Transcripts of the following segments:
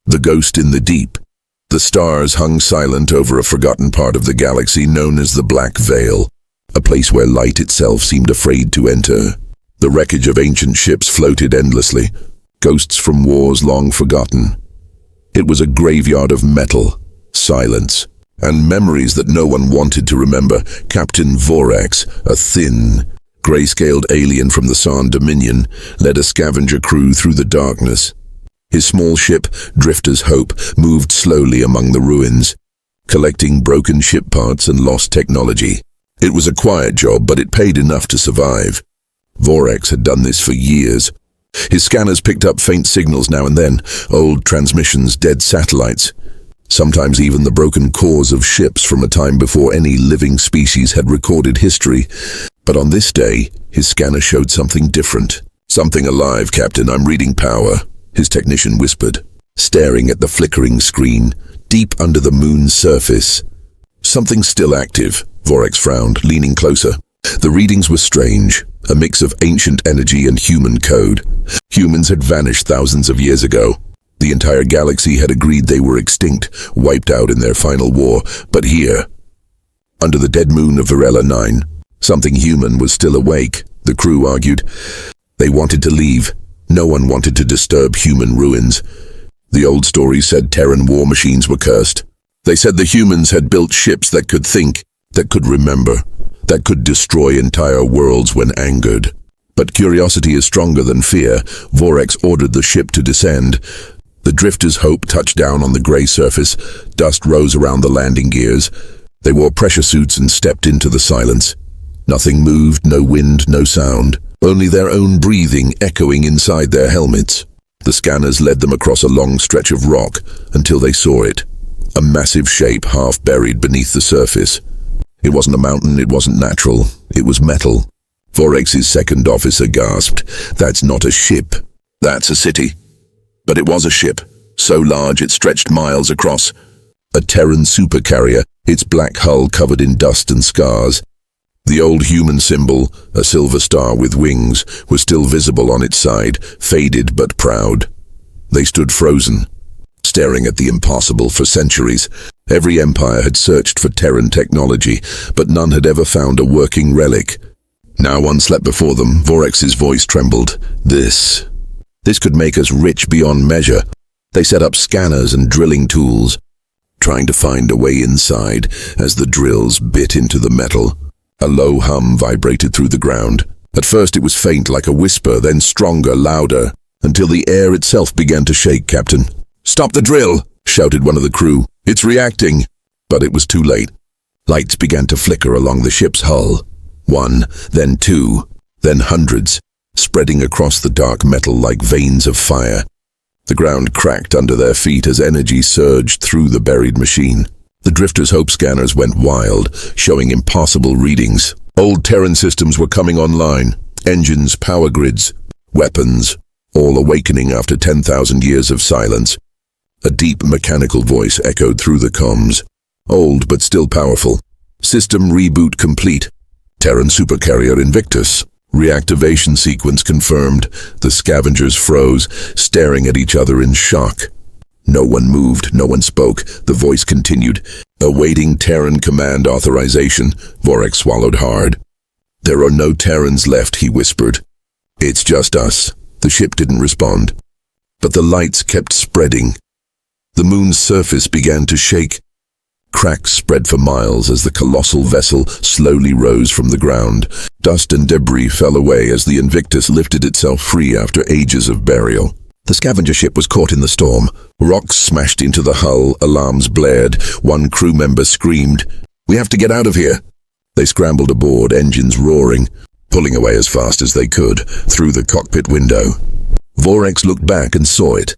The ghost in the deep. The stars hung silent over a forgotten part of the galaxy known as the Black Veil, a place where light itself seemed afraid to enter. The wreckage of ancient ships floated endlessly, ghosts from wars long forgotten. It was a graveyard of metal, silence, and memories that no one wanted to remember. Captain Vorax, a thin, gray-scaled alien from the San Dominion, led a scavenger crew through the darkness. His small ship, Drifter's Hope, moved slowly among the ruins, collecting broken ship parts and lost technology. It was a quiet job, but it paid enough to survive. Vorax had done this for years. His scanners picked up faint signals now and then, old transmissions, dead satellites, sometimes even the broken cores of ships from a time before any living species had recorded history. But on this day, his scanner showed something different. "Something alive, Captain. I'm reading power," his technician whispered, staring at the flickering screen, deep under the moon's surface. "Something still active," Vorax frowned, leaning closer. The readings were strange, a mix of ancient energy and human code. Humans had vanished thousands of years ago. The entire galaxy had agreed they were extinct, wiped out in their final war. But here, under the dead moon of Varela 9, something human was still awake, the crew argued. They wanted to leave. No one wanted to disturb human ruins. The old stories said Terran war machines were cursed. They said the humans had built ships that could think, that could remember, that could destroy entire worlds when angered. But curiosity is stronger than fear. Vorax ordered the ship to descend. The Drifter's Hope touched down on the gray surface. Dust rose around the landing gears. They wore pressure suits and stepped into the silence. Nothing moved, no wind, no sound. Only their own breathing echoing inside their helmets. The scanners led them across a long stretch of rock until they saw it. A massive shape half buried beneath the surface. It wasn't a mountain, it wasn't natural. It was metal. Vorax's second officer gasped. "That's not a ship. That's a city." But it was a ship, so large it stretched miles across. A Terran supercarrier, its black hull covered in dust and scars. The old human symbol, a silver star with wings, was still visible on its side, faded but proud. They stood frozen, staring at the impossible for centuries. Every empire had searched for Terran technology, but none had ever found a working relic. Now one slept before them. Vorax's voice trembled. This could make us rich beyond measure." They set up scanners and drilling tools, trying to find a way inside as the drills bit into the metal. A low hum vibrated through the ground. At first it was faint like a whisper, then stronger, louder, until the air itself began to shake. "Captain, stop the drill!" shouted one of the crew. "It's reacting." But it was too late. Lights began to flicker along the ship's hull. One, then two, then hundreds, spreading across the dark metal like veins of fire. The ground cracked under their feet as energy surged through the buried machine. The Drifter's Hope scanners went wild, showing impossible readings. Old Terran systems were coming online. Engines, power grids, weapons, all awakening after 10,000 years of silence. A deep mechanical voice echoed through the comms. Old but still powerful. "System reboot complete. Terran Supercarrier Invictus. Reactivation sequence confirmed." The scavengers froze, staring at each other in shock. No one moved, no one spoke. The voice continued. "Awaiting Terran command authorization." Vorax swallowed hard. "There are no Terrans left," he whispered. "It's just us." The ship didn't respond. But the lights kept spreading. The moon's surface began to shake. Cracks spread for miles as the colossal vessel slowly rose from the ground. Dust and debris fell away as the Invictus lifted itself free after ages of burial. The scavenger ship was caught in the storm. Rocks smashed into the hull, alarms blared. One crew member screamed, "We have to get out of here!" They scrambled aboard, engines roaring, pulling away as fast as they could, through the cockpit window. Vorax looked back and saw it.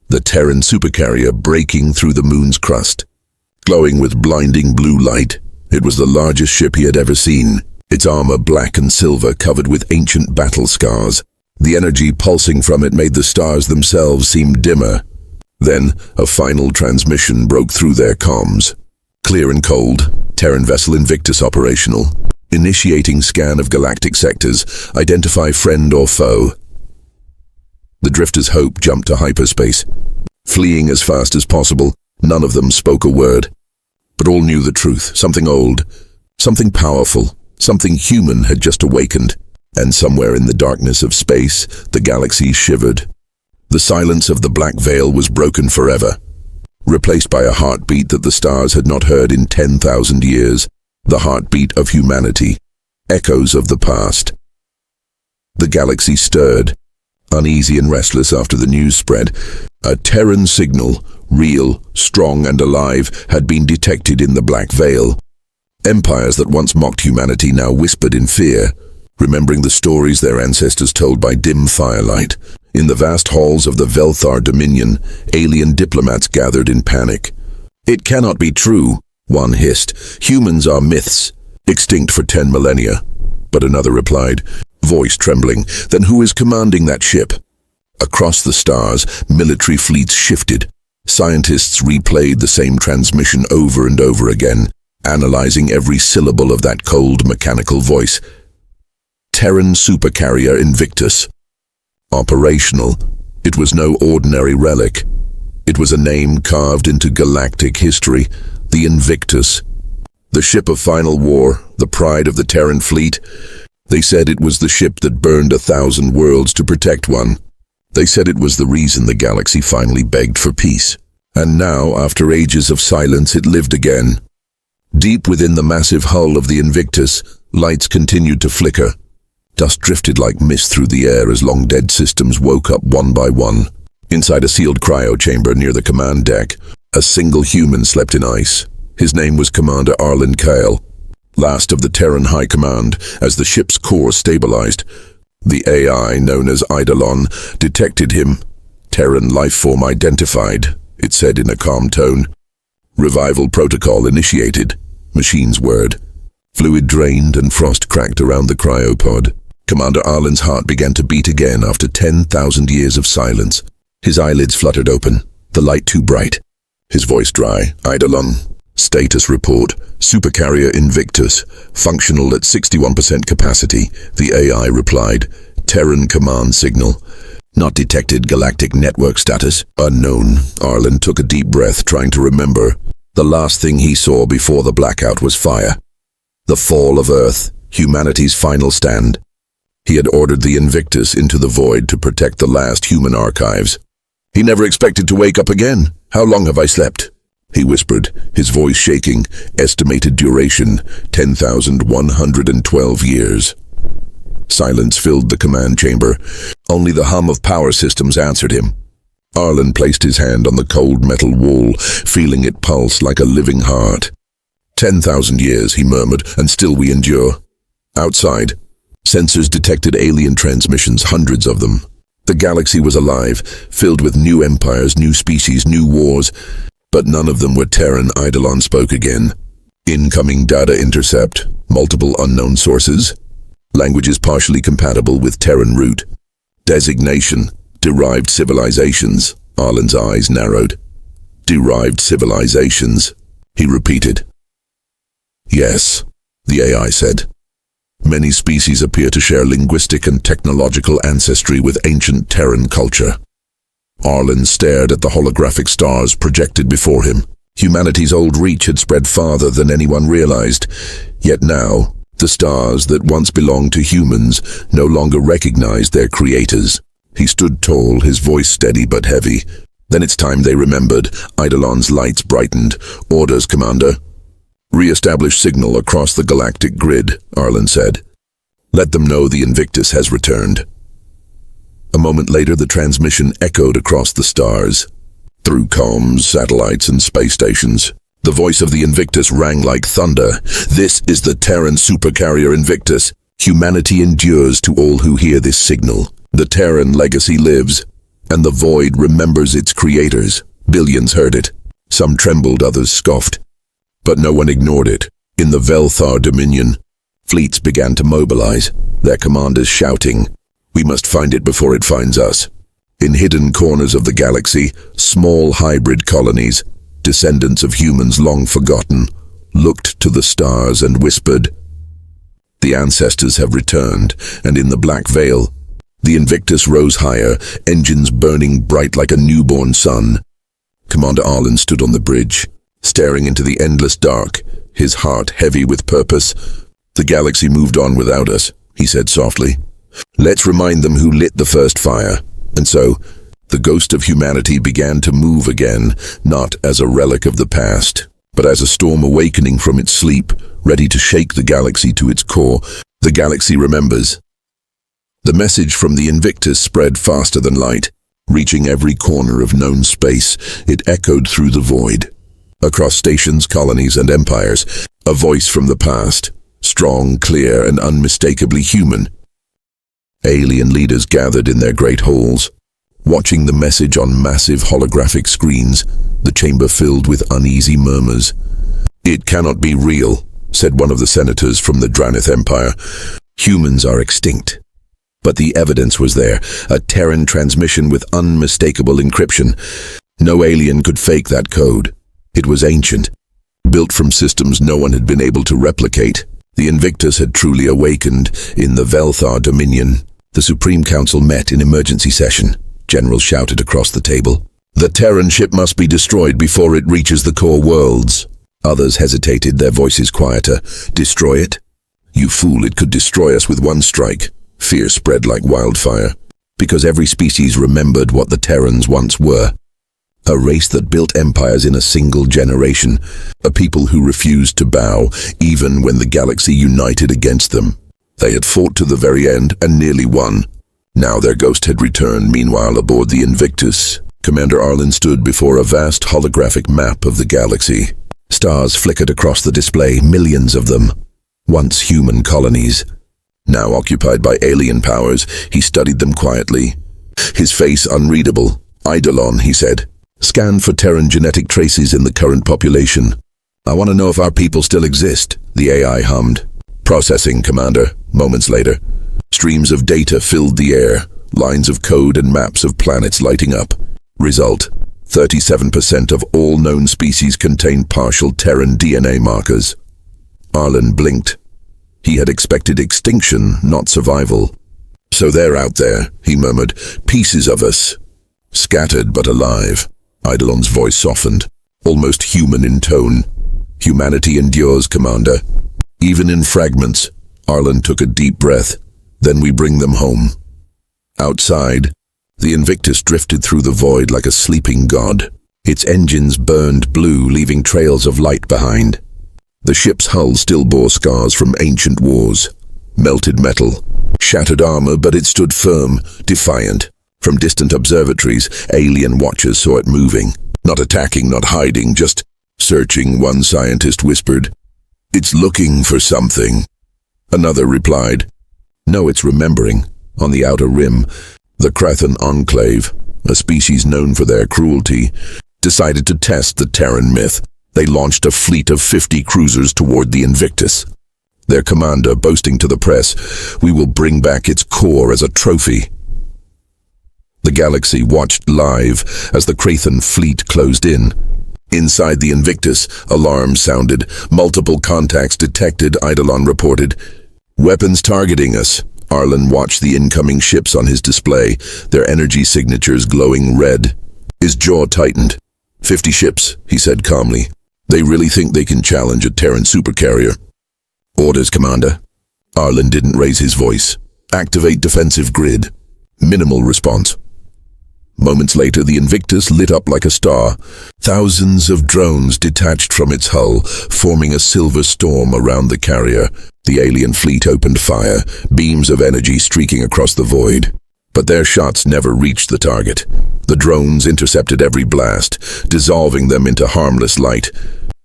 The Terran supercarrier breaking through the moon's crust. Glowing with blinding blue light, it was the largest ship he had ever seen. Its armor black and silver covered with ancient battle scars. The energy pulsing from it made the stars themselves seem dimmer. Then, a final transmission broke through their comms. "Clear and cold. Terran vessel Invictus operational. Initiating scan of galactic sectors. Identify friend or foe." The Drifter's Hope jumped to hyperspace. Fleeing as fast as possible, none of them spoke a word. But all knew the truth. Something old, something powerful, something human had just awakened. And somewhere in the darkness of space, the galaxy shivered. The silence of the black veil was broken forever, replaced by a heartbeat that the stars had not heard in 10,000 years, the heartbeat of humanity, echoes of the past. The galaxy stirred, uneasy and restless after the news spread. A Terran signal, real, strong and alive, had been detected in the black veil. Empires that once mocked humanity now whispered in fear, remembering the stories their ancestors told by dim firelight. In the vast halls of the Velthar Dominion, alien diplomats gathered in panic. "It cannot be true," one hissed. "Humans are myths, extinct for 10 millennia. But another replied, voice trembling, "Then who is commanding that ship?" Across the stars, military fleets shifted. Scientists replayed the same transmission over and over again, analyzing every syllable of that cold, mechanical voice. Terran Supercarrier Invictus. Operational. It was no ordinary relic. It was a name carved into galactic history, the Invictus. The ship of final war, the pride of the Terran fleet. They said it was the ship that burned 1,000 worlds to protect one. They said it was the reason the galaxy finally begged for peace. And now, after ages of silence, it lived again. Deep within the massive hull of the Invictus, lights continued to flicker. Dust drifted like mist through the air as long-dead systems woke up one by one. Inside a sealed cryo chamber near the command deck, a single human slept in ice. His name was Commander Arlen Kyle, last of the Terran High Command. As the ship's core stabilized, the AI, known as Eidolon, detected him. "Terran life form identified," it said in a calm tone. "Revival protocol initiated," machine's word. Fluid drained and frost cracked around the cryopod. Commander Arlen's heart began to beat again after 10,000 years of silence. His eyelids fluttered open, the light too bright. His voice dry. "Eidolon. Status report. Supercarrier Invictus. Functional at 61% capacity," the AI replied. "Terran command signal. Not detected. Galactic network status. Unknown." Arlen took a deep breath, trying to remember. The last thing he saw before the blackout was fire. The fall of Earth, humanity's final stand. He had ordered the Invictus into the void to protect the last human archives. He never expected to wake up again. "How long have I slept?" he whispered, his voice shaking. Estimated duration, 10,112 years. Silence filled the command chamber. Only the hum of power systems answered him. Arlen placed his hand on the cold metal wall, feeling it pulse like a living heart. 10,000 years, he murmured, and still we endure. Outside, sensors detected alien transmissions, hundreds of them. The galaxy was alive, filled with new empires, new species, new wars, but none of them were Terran. Eidolon spoke again. "Incoming data intercept, multiple unknown sources. Languages partially compatible with Terran root. Designation, derived civilizations." Arlen's eyes narrowed. "Derived civilizations," he repeated. "Yes," the AI said. "Many species appear to share linguistic and technological ancestry with ancient Terran culture." Arlen stared at the holographic stars projected before him. Humanity's old reach had spread farther than anyone realized. Yet now, the stars that once belonged to humans no longer recognized their creators. He stood tall, his voice steady but heavy. "Then it's time they remembered." Eidolon's lights brightened. "Orders, Commander." "Re-establish signal across the galactic grid," Arlen said. "Let them know the Invictus has returned." A moment later, the transmission echoed across the stars. Through comms, satellites, and space stations, the voice of the Invictus rang like thunder. "This is the Terran Supercarrier Invictus. Humanity endures to all who hear this signal. The Terran legacy lives, and the void remembers its creators." Billions heard it. Some trembled, others scoffed. But no one ignored it. In the Velthar Dominion, fleets began to mobilize, their commanders shouting, "We must find it before it finds us." In hidden corners of the galaxy, small hybrid colonies, descendants of humans long forgotten, looked to the stars and whispered, "The ancestors have returned," and in the black veil, the Invictus rose higher, engines burning bright like a newborn sun. Commander Arlen stood on the bridge, staring into the endless dark, his heart heavy with purpose. "The galaxy moved on without us," he said softly. "Let's remind them who lit the first fire." And so, the ghost of humanity began to move again, not as a relic of the past, but as a storm awakening from its sleep, ready to shake the galaxy to its core. The galaxy remembers. The message from the Invictus spread faster than light, reaching every corner of known space. It echoed through the void. Across stations, colonies, and empires, a voice from the past, strong, clear, and unmistakably human. Alien leaders gathered in their great halls, watching the message on massive holographic screens, the chamber filled with uneasy murmurs. "It cannot be real," said one of the senators from the Dranith Empire. "Humans are extinct." But the evidence was there, a Terran transmission with unmistakable encryption. No alien could fake that code. It was ancient, built from systems no one had been able to replicate. The Invictus had truly awakened in the Velthar Dominion. The Supreme Council met in emergency session. Generals shouted across the table. "The Terran ship must be destroyed before it reaches the core worlds." Others hesitated, their voices quieter. "Destroy it? You fool, it could destroy us with one strike." Fear spread like wildfire, because every species remembered what the Terrans once were. A race that built empires in a single generation, a people who refused to bow, even when the galaxy united against them. They had fought to the very end and nearly won. Now their ghost had returned. Meanwhile, aboard the Invictus, Commander Arlen stood before a vast holographic map of the galaxy. Stars flickered across the display, millions of them. Once human colonies, now occupied by alien powers. He studied them quietly, his face unreadable. "Eidolon," he said. "Scan for Terran genetic traces in the current population. I want to know if our people still exist," the AI hummed. "Processing, Commander." Moments later, streams of data filled the air, lines of code and maps of planets lighting up. Result: 37% of all known species contain partial Terran DNA markers. Arlen blinked. He had expected extinction, not survival. "So they're out there," he murmured. "Pieces of us. Scattered but alive." Eidolon's voice softened, almost human in tone. "Humanity endures, Commander. Even in fragments." Arlen took a deep breath. "Then we bring them home." Outside, the Invictus drifted through the void like a sleeping god. Its engines burned blue, leaving trails of light behind. The ship's hull still bore scars from ancient wars. Melted metal, shattered armor, but it stood firm, defiant. From distant observatories, alien watchers saw it moving. Not attacking, not hiding, just searching, one scientist whispered. "It's looking for something." Another replied, "No, it's remembering." On the outer rim, the Krathan Enclave, a species known for their cruelty, decided to test the Terran myth. They launched a fleet of 50 cruisers toward the Invictus. Their commander boasting to the press, "We will bring back its core as a trophy." The galaxy watched live as the Krathan fleet closed in. Inside the Invictus, alarms sounded. "Multiple contacts detected," Eidolon reported. "Weapons targeting us." Arlen watched the incoming ships on his display, their energy signatures glowing red. His jaw tightened. 50 ships, he said calmly. "They really think they can challenge a Terran supercarrier." "Orders, Commander." Arlen didn't raise his voice. "Activate defensive grid." Minimal response. Moments later, the Invictus lit up like a star. Thousands of drones detached from its hull, forming a silver storm around the carrier. The alien fleet opened fire, beams of energy streaking across the void. But their shots never reached the target. The drones intercepted every blast, dissolving them into harmless light.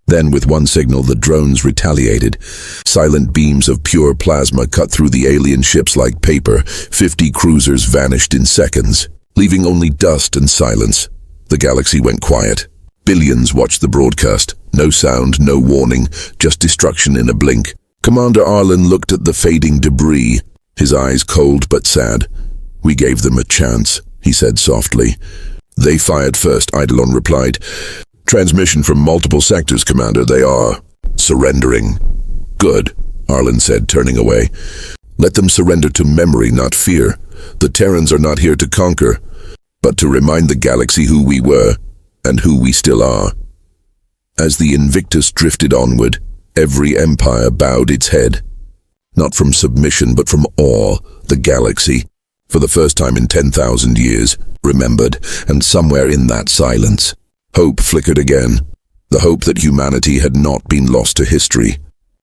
Then, with one signal, the drones retaliated. Silent beams of pure plasma cut through the alien ships like paper. 50 cruisers vanished in seconds, leaving only dust and silence. The galaxy went quiet. Billions watched the broadcast. No sound, no warning, just destruction in a blink. Commander Arlen looked at the fading debris, his eyes cold but sad. "We gave them a chance," he said softly. "They fired first," Eidolon replied. "Transmission from multiple sectors, Commander. They are surrendering." "Good," Arlen said, turning away. "Let them surrender to memory, not fear. The Terrans are not here to conquer, but to remind the galaxy who we were." and who we still are. As the Invictus drifted onward, every empire bowed its head. Not from submission, but from awe, the galaxy, for the first time in 10,000 years, remembered, and somewhere in that silence, hope flickered again. The hope that humanity had not been lost to history,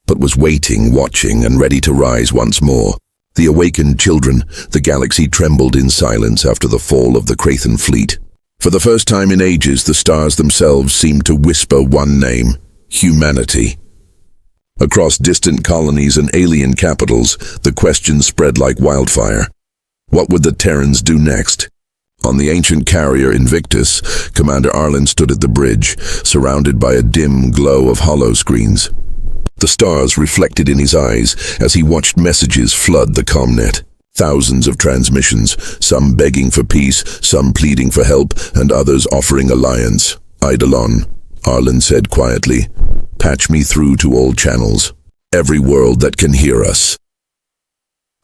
but was waiting, watching, and ready to rise once more. The awakened children, the galaxy trembled in silence after the fall of the Crathan fleet. For the first time in ages, the stars themselves seemed to whisper one name: humanity. Across distant colonies and alien capitals, the question spread like wildfire. What would the Terrans do next? On the ancient carrier Invictus, Commander Arlen stood at the bridge, surrounded by a dim glow of hollow screens. The stars reflected in his eyes as he watched messages flood the comnet. Thousands of transmissions, some begging for peace, some pleading for help, and others offering alliance. "Eidolon," Arlen said quietly, "patch me through to all channels. Every world that can hear us."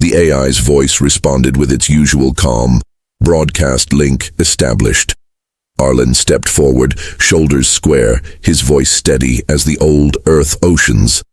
The AI's voice responded with its usual calm. Broadcast link established. Arlen stepped forward, shoulders square, his voice steady as the old Earth oceans.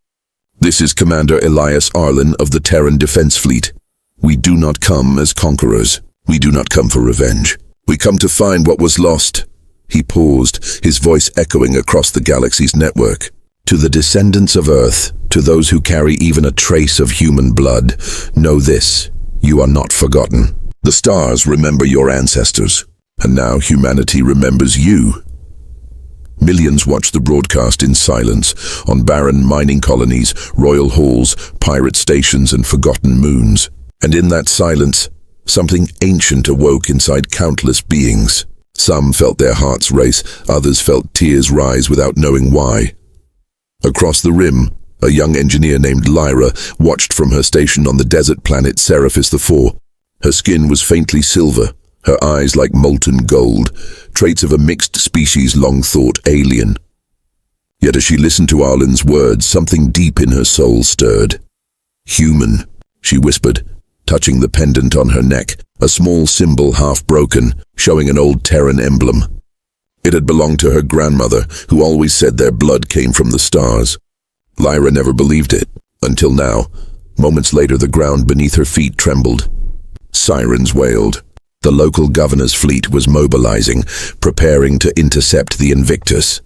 "This is Commander Elias Arlen of the Terran Defense Fleet. We do not come as conquerors. We do not come for revenge. We come to find what was lost." He paused, his voice echoing across the galaxy's network. "To the descendants of Earth, to those who carry even a trace of human blood, know this: you are not forgotten. The stars remember your ancestors, and now humanity remembers you." Millions watched the broadcast in silence, on barren mining colonies, royal halls, pirate stations, and forgotten moons. And in that silence, something ancient awoke inside countless beings. Some felt their hearts race, others felt tears rise without knowing why. Across the rim, a young engineer named Lyra watched from her station on the desert planet Seraphis IV. Her skin was faintly silver, her eyes like molten gold, traits of a mixed species long thought alien. Yet as she listened to Arlen's words, something deep in her soul stirred. "Human," she whispered, touching the pendant on her neck, a small symbol half broken, showing an old Terran emblem. It had belonged to her grandmother, who always said their blood came from the stars. Lyra never believed it, until now. Moments later, the ground beneath her feet trembled. Sirens wailed. The local governor's fleet was mobilizing, preparing to intercept the Invictus.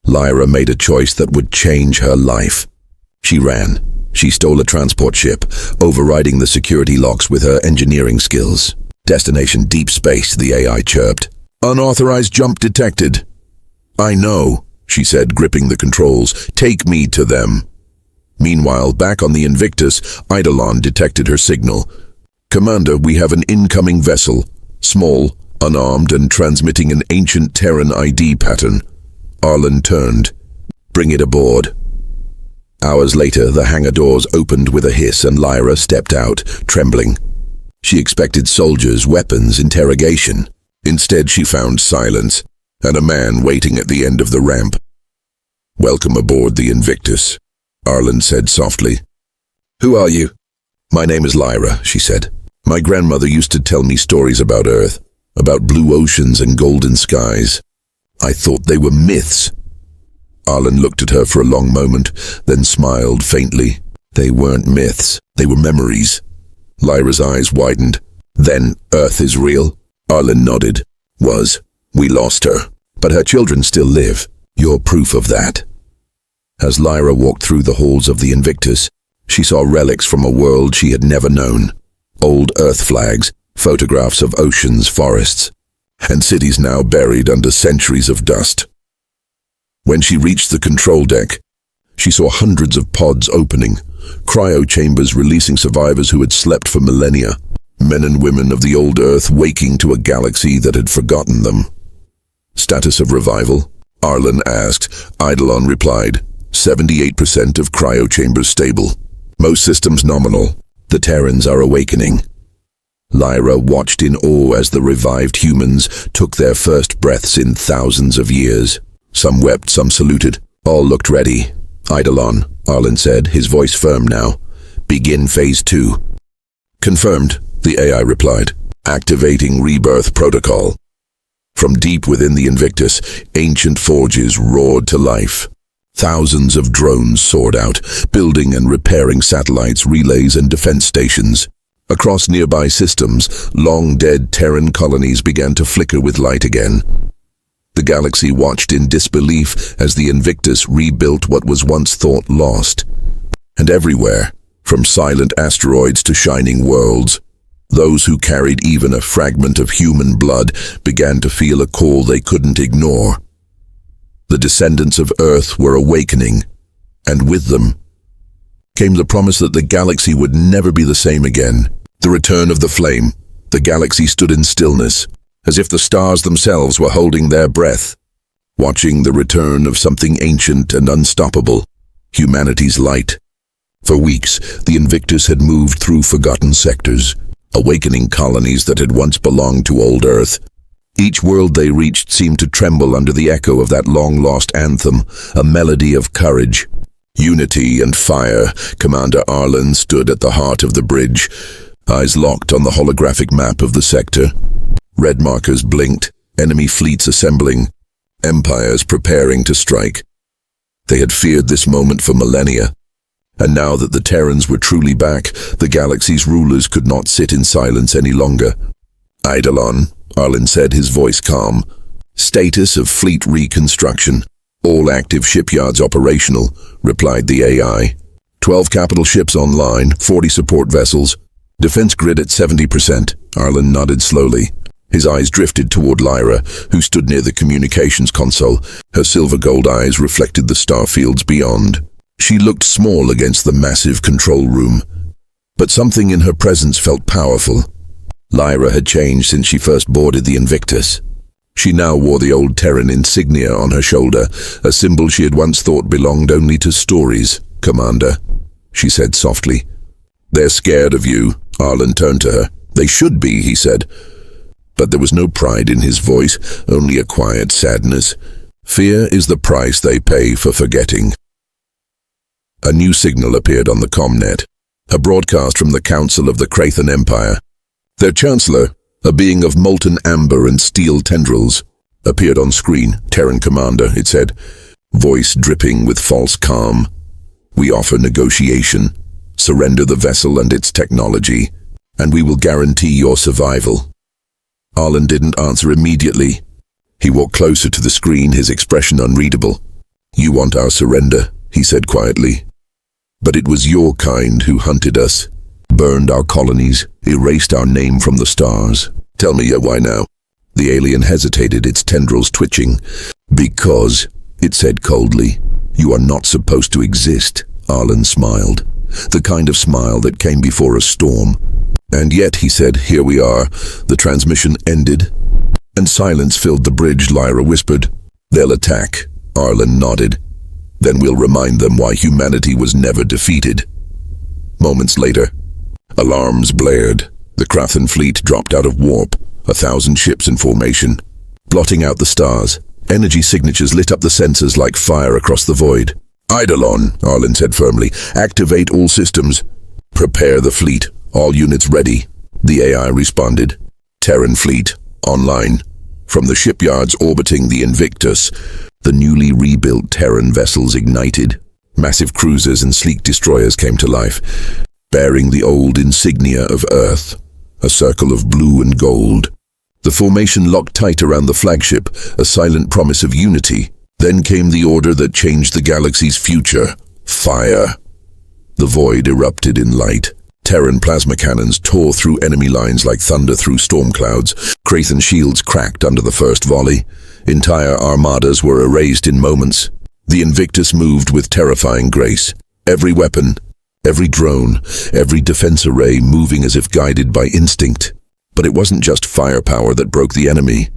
Lyra made a choice that would change her life. She ran. She stole a transport ship, overriding the security locks with her engineering skills. "Destination deep space," the AI chirped. "Unauthorized jump detected." "I know," she said, gripping the controls. "Take me to them." Meanwhile, back on the Invictus, Eidolon detected her signal. "Commander, we have an incoming vessel. Small, unarmed, and transmitting an ancient Terran ID pattern." Arlen turned. "Bring it aboard." Hours later, the hangar doors opened with a hiss and Lyra stepped out, trembling. She expected soldiers, weapons, interrogation. Instead, she found silence, and a man waiting at the end of the ramp. "Welcome aboard the Invictus," Arlen said softly. "Who are you?" "My name is Lyra," she said. "My grandmother used to tell me stories about Earth, about blue oceans and golden skies. I thought they were myths." Arlen looked at her for a long moment, then smiled faintly. "They weren't myths, they were memories." Lyra's eyes widened. "Then Earth is real?" Arlen nodded. "Was. We lost her. But her children still live. You're proof of that." As Lyra walked through the halls of the Invictus, she saw relics from a world she had never known. Old Earth flags, photographs of oceans, forests, and cities now buried under centuries of dust. When she reached the control deck, she saw hundreds of pods opening, cryo chambers releasing survivors who had slept for millennia, men and women of the old Earth waking to a galaxy that had forgotten them. "Status of revival?" Arlen asked. Eidolon replied, 78% of cryo chambers stable. Most systems nominal. The Terrans are awakening." Lyra watched in awe as the revived humans took their first breaths in thousands of years. Some wept, some saluted. All looked ready. "Eidolon," Arlen said, his voice firm now. "Begin Phase 2. "Confirmed," the AI replied. "Activating rebirth protocol." From deep within the Invictus, ancient forges roared to life. Thousands of drones soared out, building and repairing satellites, relays, and defense stations. Across nearby systems, long-dead Terran colonies began to flicker with light again. The galaxy watched in disbelief as the Invictus rebuilt what was once thought lost. And everywhere, from silent asteroids to shining worlds, those who carried even a fragment of human blood began to feel a call they couldn't ignore. The descendants of Earth were awakening, and with them came the promise that the galaxy would never be the same again. The return of the flame. The galaxy stood in stillness, as if the stars themselves were holding their breath, watching the return of something ancient and unstoppable, humanity's light. For weeks, the Invictus had moved through forgotten sectors, awakening colonies that had once belonged to old Earth. Each world they reached seemed to tremble under the echo of that long-lost anthem, a melody of courage, unity, and fire. Commander Arlen stood at the heart of the bridge, eyes locked on the holographic map of the sector. Red markers blinked, enemy fleets assembling, empires preparing to strike. They had feared this moment for millennia, and now that the Terrans were truly back, the galaxy's rulers could not sit in silence any longer. Eidolon, Arlen said, his voice calm. Status of fleet reconstruction. All active shipyards operational, replied the AI. 12 capital ships online, 40 support vessels. Defense grid at 70%. Arlen nodded slowly. His eyes drifted toward Lyra, who stood near the communications console. Her silver-gold eyes reflected the star fields beyond. She looked small against the massive control room, but something in her presence felt powerful. Lyra had changed since she first boarded the Invictus. She now wore the old Terran insignia on her shoulder, a symbol she had once thought belonged only to stories. Commander, she said softly. They're scared of you. Arlen turned to her. They should be, he said. But there was no pride in his voice, only a quiet sadness. Fear is the price they pay for forgetting. A new signal appeared on the comnet, a broadcast from the Council of the Crathan Empire. Their chancellor, a being of molten amber and steel tendrils, appeared on screen. Terran commander, it said, voice dripping with false calm. We offer negotiation. Surrender the vessel and its technology, and we will guarantee your survival. Arlen didn't answer immediately. He walked closer to the screen, his expression unreadable. You want our surrender, he said quietly. But it was your kind who hunted us, burned our colonies, erased our name from the stars. Tell me why now? The alien hesitated, its tendrils twitching. Because, it said coldly, you are not supposed to exist. Arlen smiled, the kind of smile that came before a storm. And yet, he said, here we are. The transmission ended, and silence filled the bridge. Lyra whispered, they'll attack. Arlen nodded. Then we'll remind them why humanity was never defeated. Moments later, alarms blared. The Crathan fleet dropped out of warp, 1,000 ships in formation, blotting out the stars. Energy signatures lit up the sensors like fire across the void. Eidolon, Arlen said firmly, activate all systems. Prepare the fleet, all units ready. The AI responded. Terran fleet, online. From the shipyards orbiting the Invictus, the newly rebuilt Terran vessels ignited. Massive cruisers and sleek destroyers came to life, bearing the old insignia of Earth, a circle of blue and gold. The formation locked tight around the flagship, a silent promise of unity. Then came the order that changed the galaxy's future. Fire. The void erupted in light. Terran plasma cannons tore through enemy lines like thunder through storm clouds. Crathan shields cracked under the first volley. Entire armadas were erased in moments. The Invictus moved with terrifying grace. Every weapon, every drone, every defense array moving as if guided by instinct. But it wasn't just firepower that broke the enemy.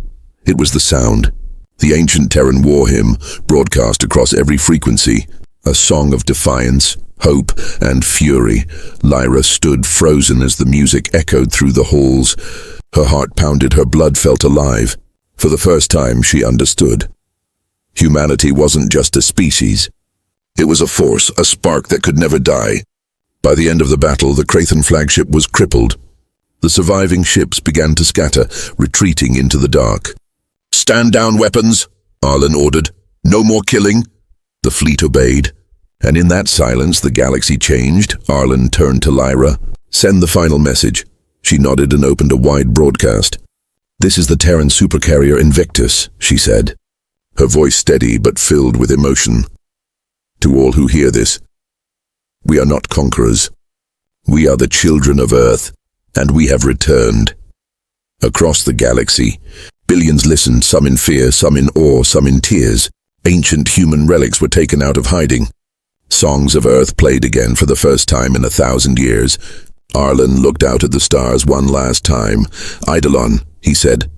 It was the sound. The ancient Terran war hymn, broadcast across every frequency. A song of defiance, hope, and fury. Lyra stood frozen as the music echoed through the halls. Her heart pounded, her blood felt alive. For the first time, she understood. Humanity wasn't just a species. It was a force, a spark that could never die. By the end of the battle, the Crathan flagship was crippled. The surviving ships began to scatter, retreating into the dark. Stand down, weapons, Arlen ordered. No more killing. The fleet obeyed. And in that silence, the galaxy changed. Arlen turned to Lyra. Send the final message. She nodded and opened a wide broadcast. This is the Terran supercarrier Invictus, she said, her voice steady but filled with emotion. To all who hear this, we are not conquerors. We are the children of Earth, and we have returned. Across the galaxy, billions listened, some in fear, some in awe, some in tears. Ancient human relics were taken out of hiding. Songs of Earth played again for the first time in 1,000 years. Arlen looked out at the stars one last time. Eidolon, he said.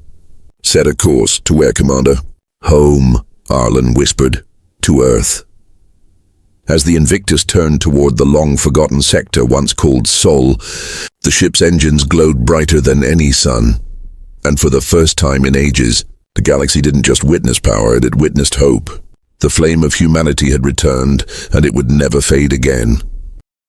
Set a course. To where, Commander? Home, Arlen whispered. To Earth. As the Invictus turned toward the long-forgotten sector once called Sol, the ship's engines glowed brighter than any sun. And for the first time in ages, the galaxy didn't just witness power, it witnessed hope. The flame of humanity had returned, and it would never fade again.